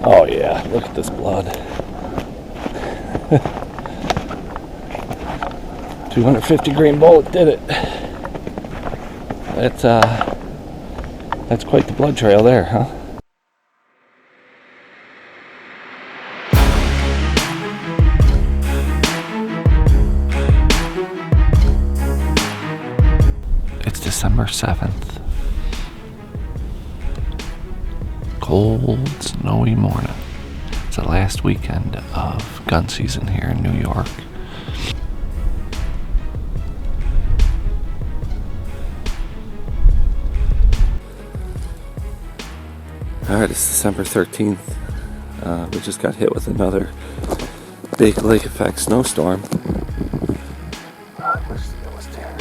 Oh yeah, look at this blood. 250 grain bullet did it. That's quite the blood trail there, huh? It's December 7th. Cold, snowy morning. It's the last weekend of gun season here in New York. Alright, it's December 13th. We just got hit with another big lake effect snowstorm. I wish it was there.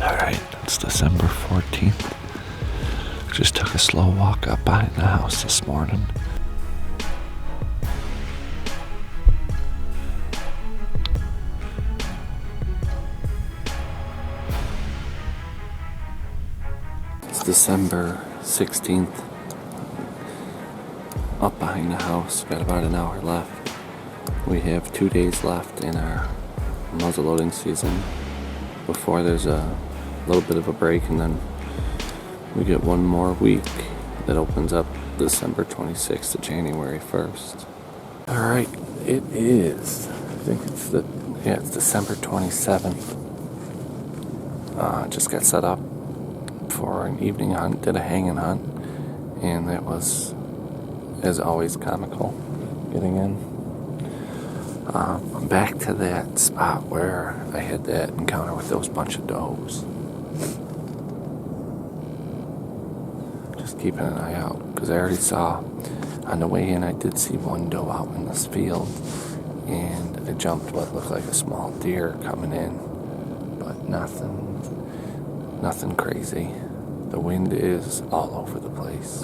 Alright, it's December 14th. Just took a slow walk up behind the house this morning. It's December 16th. Up behind the house, got about an hour left. We have 2 days left in our muzzleloading season before there's a little bit of a break, and then we get one more week that opens up December 26th to January 1st. Alright, it is. I think it's December 27th. Just got set up for an evening hunt, did a hanging hunt, and that was, as always, comical getting in. I'm back to that spot where I had that encounter with those bunch of does. Keeping an eye out, because I already saw on the way in, I did see one doe out in this field, and I jumped what looked like a small deer coming in, but nothing crazy. The wind is all over the place,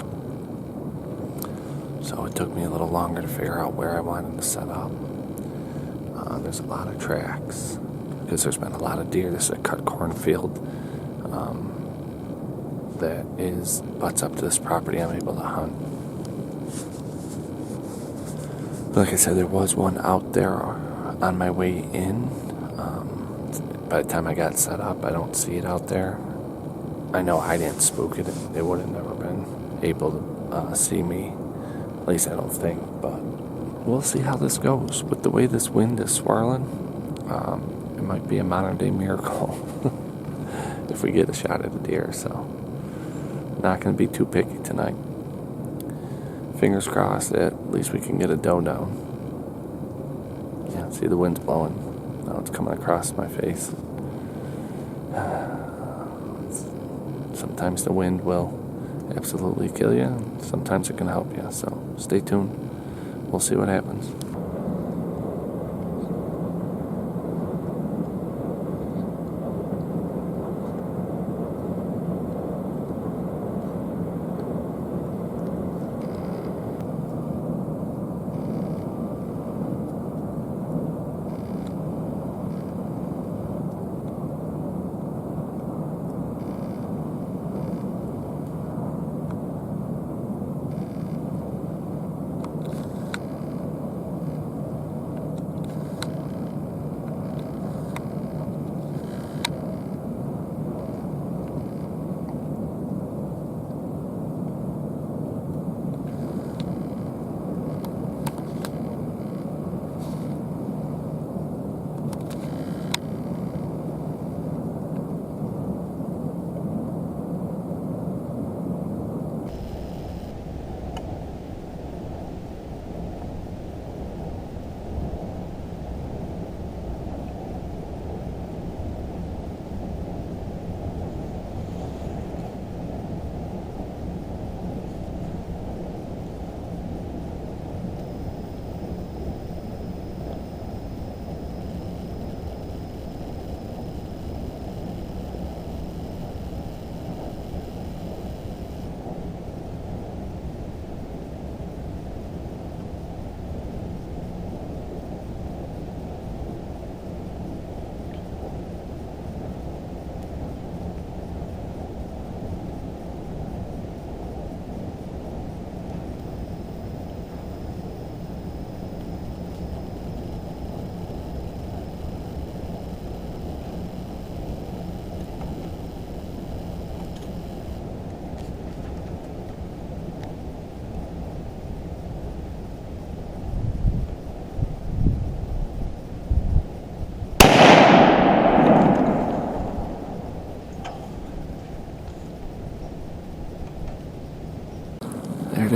so it took me a little longer to figure out where I wanted to set up. There's a lot of tracks because there's been a lot of deer. This is a cut cornfield that butts up to this property I'm able to hunt. Like I said, there was one out there on my way in. By the time I got set up, I don't see it out there. I know I didn't spook it. They would have never been able to see me. At least I don't think. But we'll see how this goes. With the way this wind is swirling, it might be a modern day miracle if we get a shot at a deer. So not going to be too picky tonight. Fingers crossed that at least we can get a doe down. Yeah, see the wind's blowing. Now it's coming across my face. Sometimes the wind will absolutely kill you. Sometimes it can help you. So stay tuned. We'll see what happens.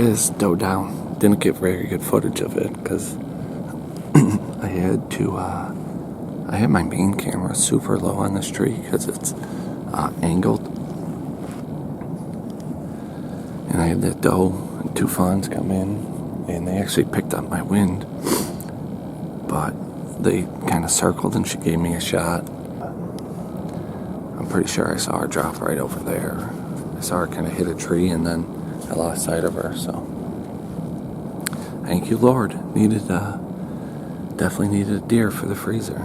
is, doe down. Didn't get very good footage of it because I had my main camera super low on this tree because it's angled. And I had that doe and 2 fawns come in, and they actually picked up my wind. But they kind of circled and she gave me a shot. I'm pretty sure I saw her drop right over there. I saw her kind of hit a tree and then I lost sight of her, so thank you, Lord. Definitely needed a deer for the freezer.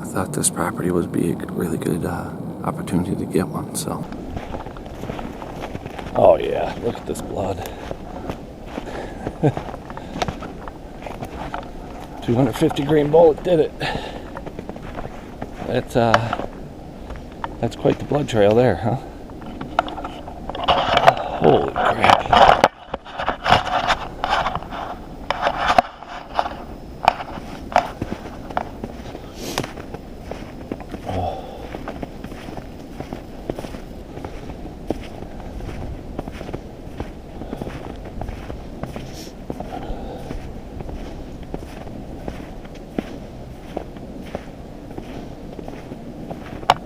I thought this property would be a really good opportunity to get one, so. Oh yeah, look at this blood. 250 grain bullet did it. That's quite the blood trail there, huh? Holy crap. Oh.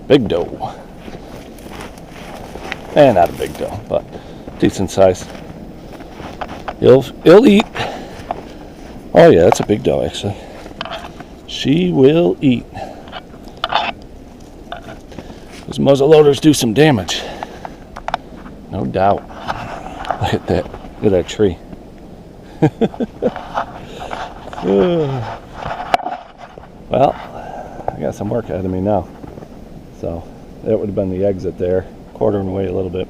Big doe. And not a big doe, but decent size. He'll eat. Oh yeah, that's a big doe actually. She will eat. Those muzzle loaders do some damage. No doubt. Look at that. Look at that tree. Well, I got some work ahead of me now. So that would have been the exit there, quartering away a little bit.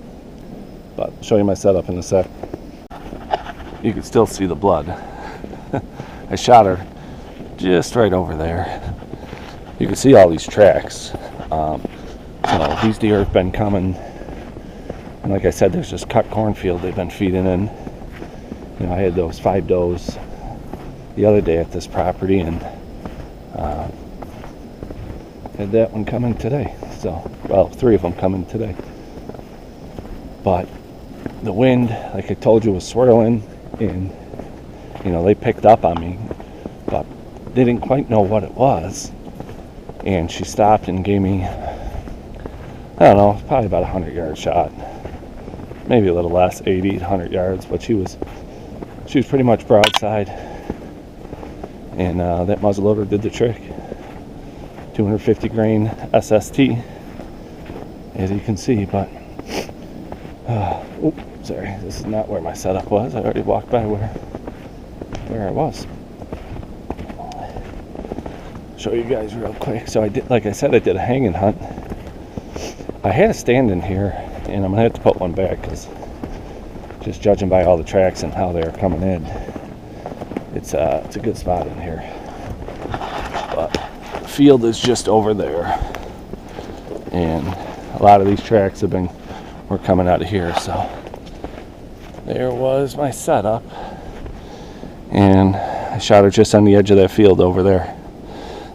But I'll show you my setup in a sec. You can still see the blood. I shot her just right over there. You can see all these tracks. So these deer have been coming. And like I said, there's this cut cornfield they've been feeding in. You know, I had those 5 does the other day at this property, and had that one coming today. So, well, 3 of them coming today. But the wind, like I told you, was swirling, and you know, they picked up on me, but they didn't quite know what it was. And she stopped and gave me, I don't know, probably about a 100-yard shot, maybe a little less, 80, 100 yards. But she was pretty much broadside, and that muzzleloader did the trick. 250 grain SST, as you can see. But oops, sorry, this is not where my setup was. I already walked by where I was. Show you guys real quick. So I did, like I said, I did a hanging hunt. I had a stand in here, and I'm gonna have to put one back because just judging by all the tracks and how they're coming in, it's a good spot in here. But the field is just over there, and a lot of these tracks were coming out of here. So there was my setup, and I shot her just on the edge of that field over there.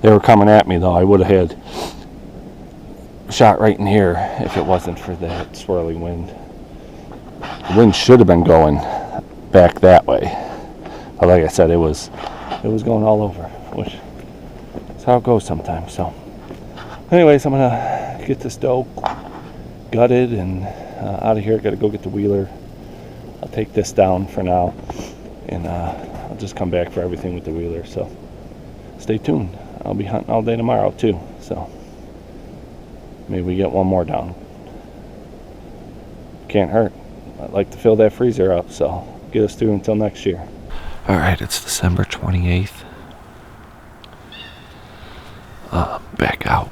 They were coming at me though. I would have had shot right in here if it wasn't for that swirling wind. The wind should have been going back that way, but like I said, it was going all over, which is how it goes sometimes. So anyways, I'm gonna get this doe gutted and out of here. Gotta go get the wheeler. I'll take this down for now, and I'll just come back for everything with the wheeler. So stay tuned. I'll be hunting all day tomorrow too, so maybe we get one more down. Can't hurt. I'd like to fill that freezer up, so get us through until next year. Alright, it's December 28th. Back out.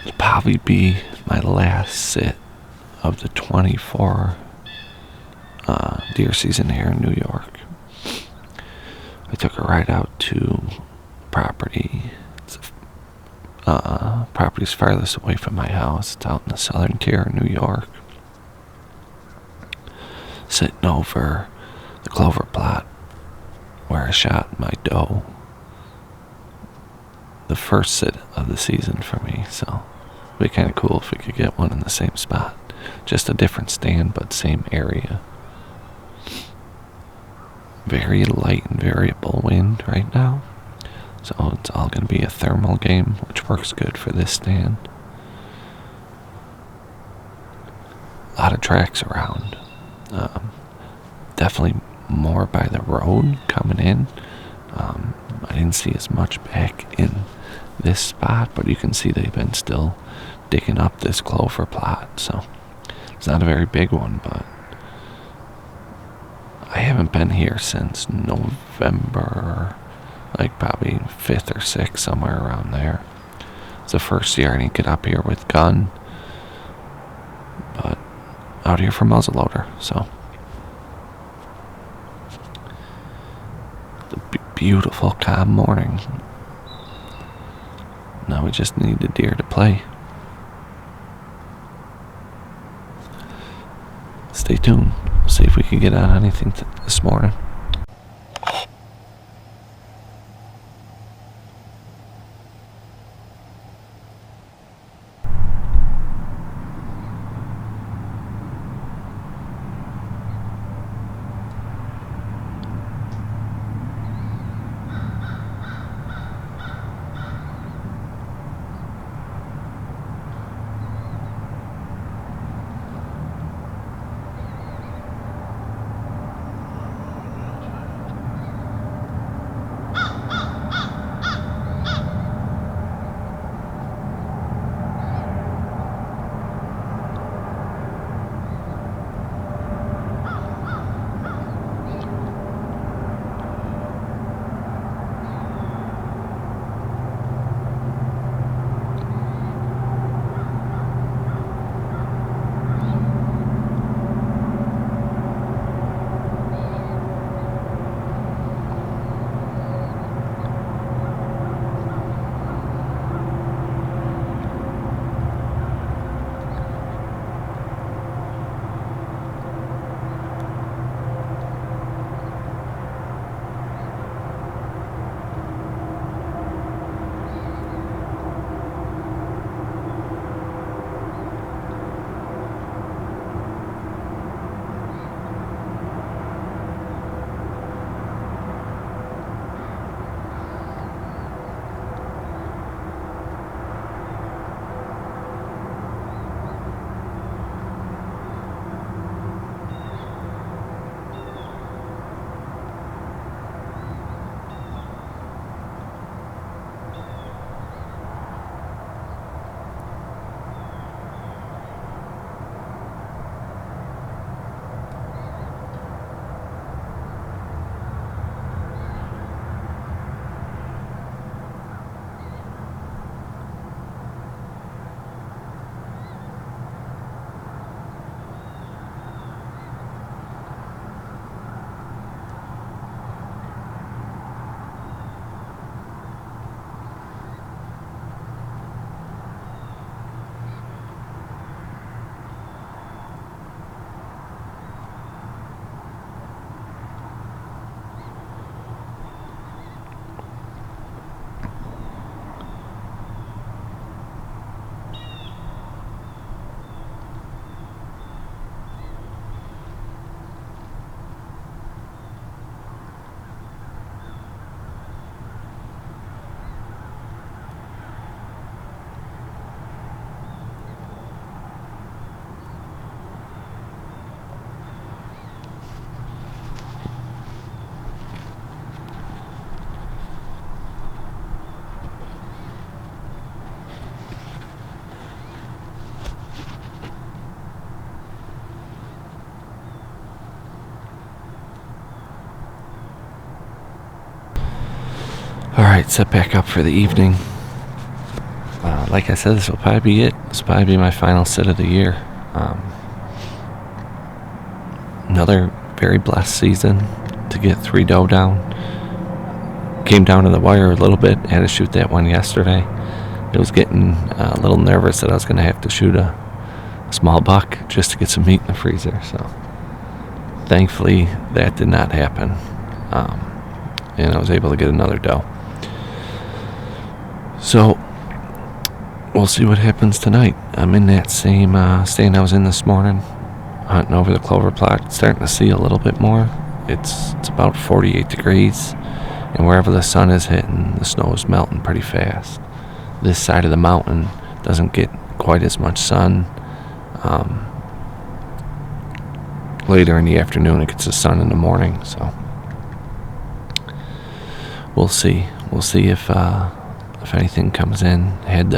It'll probably be my last sit of the 24 deer season here in New York. I took a ride out to property. Property's farthest away from my house. It's out in the southern tier of New York. Sitting over the clover plot where I shot my doe. The first sit of the season for me, so it'd be kind of cool if we could get one in the same spot. just a different stand, but same area. Very light and variable wind right now, so it's all going to be a thermal game, which works good for this stand. A lot of tracks around. Definitely more by the road coming in. I didn't see as much back in this spot, but you can see they've been still digging up this clover plot, so it's not a very big one, but I haven't been here since November, like probably 5th or 6th, somewhere around there. It's the first year I didn't get up here with gun, but out here for muzzleloader, so. The beautiful calm morning. Now we just need the deer to play. Stay tuned. See if we can get on anything this morning. Alright, set back up for the evening. Like I said, this will probably be it. This will probably be my final sit of the year. Another very blessed season to get 3 doe down. Came down to the wire a little bit. Had to shoot that one yesterday. It was getting a little nervous that I was going to have to shoot a small buck just to get some meat in the freezer. So thankfully that did not happen. And I was able to get another doe. So we'll see what happens tonight. I'm in that same stand I was in this morning, hunting over the clover plot. Starting to see a little bit more. It's about 48 degrees, and wherever the sun is hitting, the snow is melting pretty fast. This side of the mountain doesn't get quite as much sun. Later in the afternoon, it gets the sun in the morning, so we'll see. We'll see if anything comes in. I had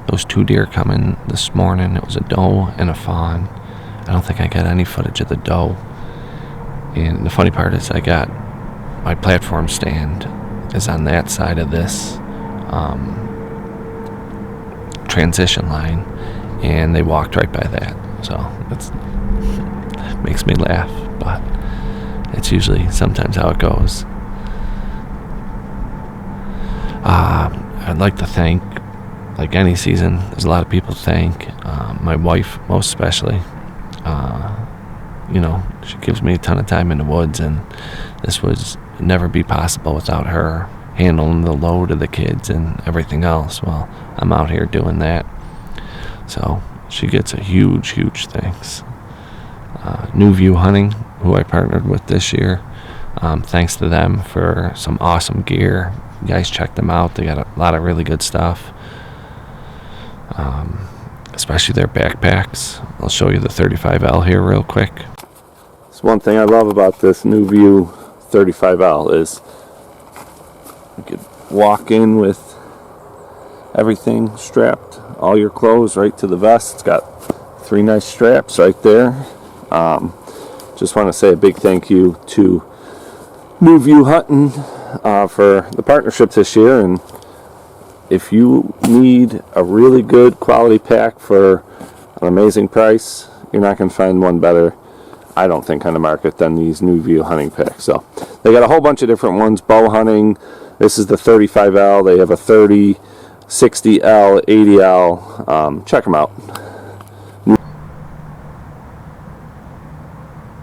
those 2 deer come in this morning. It was a doe and a fawn. I don't think I got any footage of the doe. And the funny part is I got my platform stand is on that side of this transition line, and they walked right by that. So it makes me laugh, but it's usually sometimes how it goes. I'd like to thank, like any season, there's a lot of people to thank. My wife, most especially. She gives me a ton of time in the woods, and this would never be possible without her handling the load of the kids and everything else. Well, I'm out here doing that. So she gets a huge, huge thanks. New View Hunting, who I partnered with this year, thanks to them for some awesome gear. You guys check them out. They got a lot of really good stuff, especially their backpacks. I'll show you the 35L here real quick. So one thing I love about this New View 35L is you could walk in with everything strapped, all your clothes right to the vest. It's got 3 nice straps right there. Just want to say a big thank you to New View Hunting for the partnership this year. And if you need a really good quality pack for an amazing price, you're not going to find one better, I don't think, on the market than these New View hunting packs. So they got a whole bunch of different ones. Bow hunting, this is the 35L. They have a 30, 60L, 80L. Check them out.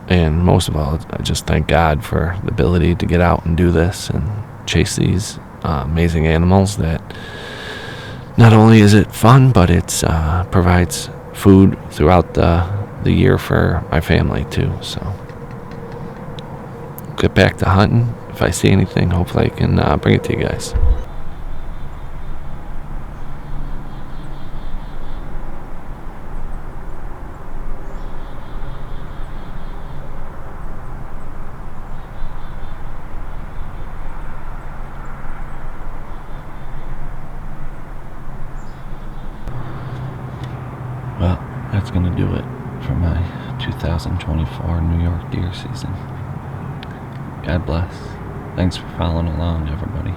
And most of all, I just thank God for the ability to get out and do this and chase these amazing animals that not only is it fun, but it provides food throughout the year for my family too. So get back to hunting. If I see anything, hopefully I can bring it to you guys. Well, that's going to do it for my 2024 New York deer season. God bless. Thanks for following along, everybody.